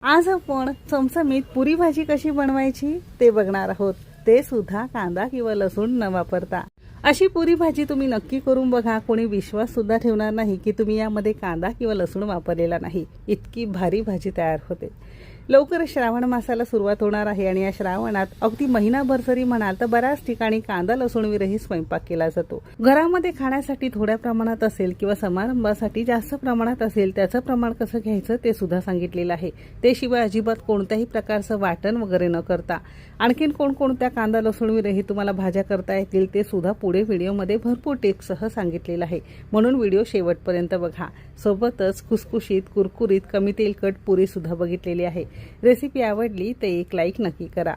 आज आपण चमचमीत पुरी भाजी कशी बनवायची ते बघणार आहोत, ते सुद्धा कांदा किंवा लसूण न वापरता। अशी पुरी भाजी तुम्ही नक्की करून बघा, कोणी विश्वास सुद्धा ठेवणार नाही की तुम्ही यामध्ये कांदा किंवा लसूण वापरलेला नाही। इतकी भारी भाजी तयार होते। लवकर श्रावण मासाला सुरुवात होणार आहे आणि या श्रावणात अगदी महिनाभर जरी म्हणाल तर बऱ्याच ठिकाणी कांदा लसूण विरहित स्वयंपाक केला जातो। घरामध्ये खाण्यासाठी थोड्या प्रमाणात असेल किंवा समारंभासाठी जास्त प्रमाणात असेल, त्याचं प्रमाण कसं घ्यायचं ते सुद्धा सांगितलेलं आहे। ते शिवाय अजिबात कोणत्याही प्रकारचं वाटण वगैरे न करता आणखीन कोणकोणत्या कांदा लसूण विरहित तुम्हाला भाज्या करता येतील ते सुद्धा पुढे व्हिडिओमध्ये भरपूर टिप्ससह सांगितलेलं आहे, म्हणून व्हिडिओ शेवटपर्यंत बघा। सोबतच खुसखुशीत कुरकुरीत कमी तेलकट पुरी सुद्धा बघितलेली आहे। रेसिपी आवडली तर एक लाईक नक्की करा।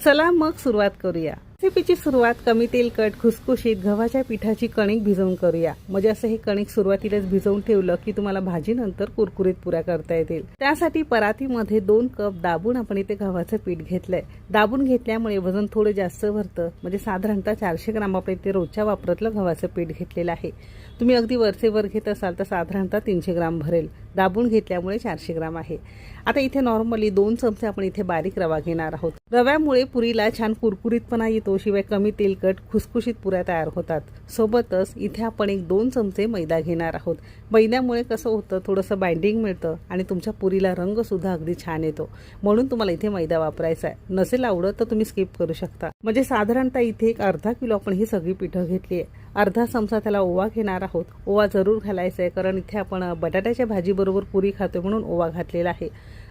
चला मग सुरुवात करूया। रेसिपीची सुरुवात कमी तेलकट खुसखुशीत गव्हाच्या पिठाची कणिक भिजवून करूया। म्हणजे असं हे कणिक सुरुवातीलाच भिजवून ठेवलं की तुम्हाला भाजी नंतर कुरकुरीत पुऱ्या करता येतील। त्यासाठी परातीमध्ये 2 कप दाबून आपण इथे गव्हाचं पीठ घेतलंय। दाबून घेतल्यामुळे वजन थोडं जास्त भरतं, म्हणजे साधारणतः 400 ग्राम आपण इथे रोजच्या वापरातलं गव्हाचं पीठ घेतलेलं आहे। तुम्ही अगदी वरचेवर घेत असाल तर साधारणतः 300 ग्राम भरेल। दाबून घेतल्यामुळे 400 ग्राम आहे। आता इथे नॉर्मली 2 चमचे आपण इथे बारीक रवा घेणार आहोत। रव्यामुळे पुरीला छान कुरकुरीतपणा येतो, शिवाय कमी तेलकट खुसखुशीत पुऱ्या तयार होतात। सोबतच इथे आपण 2 चमचे मैदा घेणार आहोत। मैद्यामुळे कसं होतं, थोडंसं बाइंडिंग मिळतं आणि तुमच्या पुरीला रंग सुद्धा अगदी छान येतो, म्हणून तुम्हाला इथे मैदा वापरायचा आहे। नसेल आवडत तर तुम्ही स्किप करू शकता। म्हणजे साधारणतः इथे एक अर्धा किलो आपण ही सगळी पिठं घेतली आहे। अर्धा चमचा त्याला ओवा घेणार आहोत। ओवा जरूर घालायचा आहे, कारण इथे आपण बटाट्याच्या भाजी बरोबर पुरी खातो म्हणून ओवा घातलेला आहे।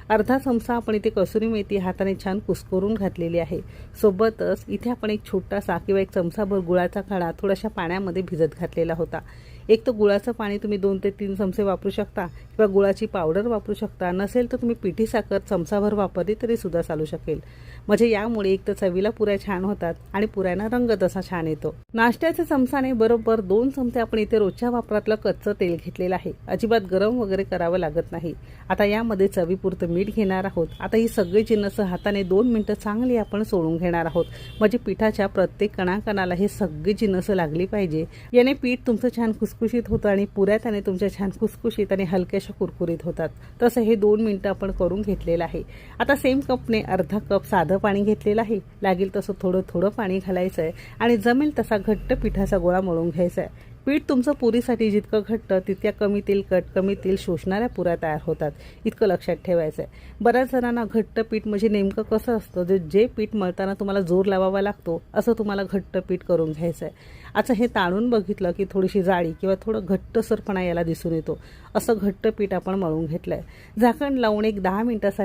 अर्धा चमचा आपण इथे कसुरी मेथी हाताने छान कुस्करून घातलेली आहे। सोबतच इथे आपण एक छोटासा किंवा 1 चमचाभर गुळाचा खडा थोड्याशा पाण्यामध्ये भिजत घातलेला होता। एक तर गुळाचं पाणी तुम्ही 2 ते 3 चमचे वापरू शकता किंवा गुळाची पावडर वापरू शकता। नसेल तर तुम्ही पिठी साखर चमचाभर वापरली तरी सुद्धा चालू शकेल। म्हणजे यामुळे एक तर चवीला पुऱ्या छान होतात आणि पुऱ्यांना रंग तसा छान येतो। नाश्त्याच्या चमचाने बरोबर 2 चमचे आपण इथे रोजच्या वापरातलं कच्चं तेल घेतलेलं आहे। अजिबात गरम वगैरे करावं लागत नाही। आता यामध्ये चवीपुरतं मीठ घेणार आहोत। आता ही सगळी जिन्नस हाताने 2 मिनिटं चांगली आपण सोडून घेणार आहोत, म्हणजे पिठाच्या प्रत्येक कणाकणाला हे सगळी जिन्नस लागली पाहिजे। याने पीठ तुमचं छान खुसखुशीत होतं आणि पुऱ्या त्याने तुमच्या छान खुसखुशीत आणि हलक्याशा कुरकुरीत होतात। तसं हे 2 मिनिटं आपण करून घेतलेलं आहे। आता सेम कपने अर्धा कप साधं पाणी घेतलेलं आहे। लागेल तसं थोडं थोडं पाणी घालायचं आहे आणि जमेल तसा घट्ट पिठाचा गोळा मळून घ्यायचा आहे। पीठ तुमचं पुरीसाठी जितकं घट्ट तितक्या कमी तेलकट कमी तेल शोषणाऱ्या पुऱ्या तयार होतात, इतकं लक्षात ठेवायचं आहे। बऱ्याच जणांना घट्ट पीठ म्हणजे नेमकं कसं असतं, जे पीठ मळताना तुम्हाला जोर लावावा लागतो असं तुम्हाला घट्ट पीठ करून घ्यायचं आहे। आता हे ताणून बघितलं की थोडीशी जाडी किंवा थोडं घट्टसरपणा याला दिसून येतो। असं घट्ट पीठ आपण मळून घेतलंय। झाकण लावून एक 10 मिनिटासाठी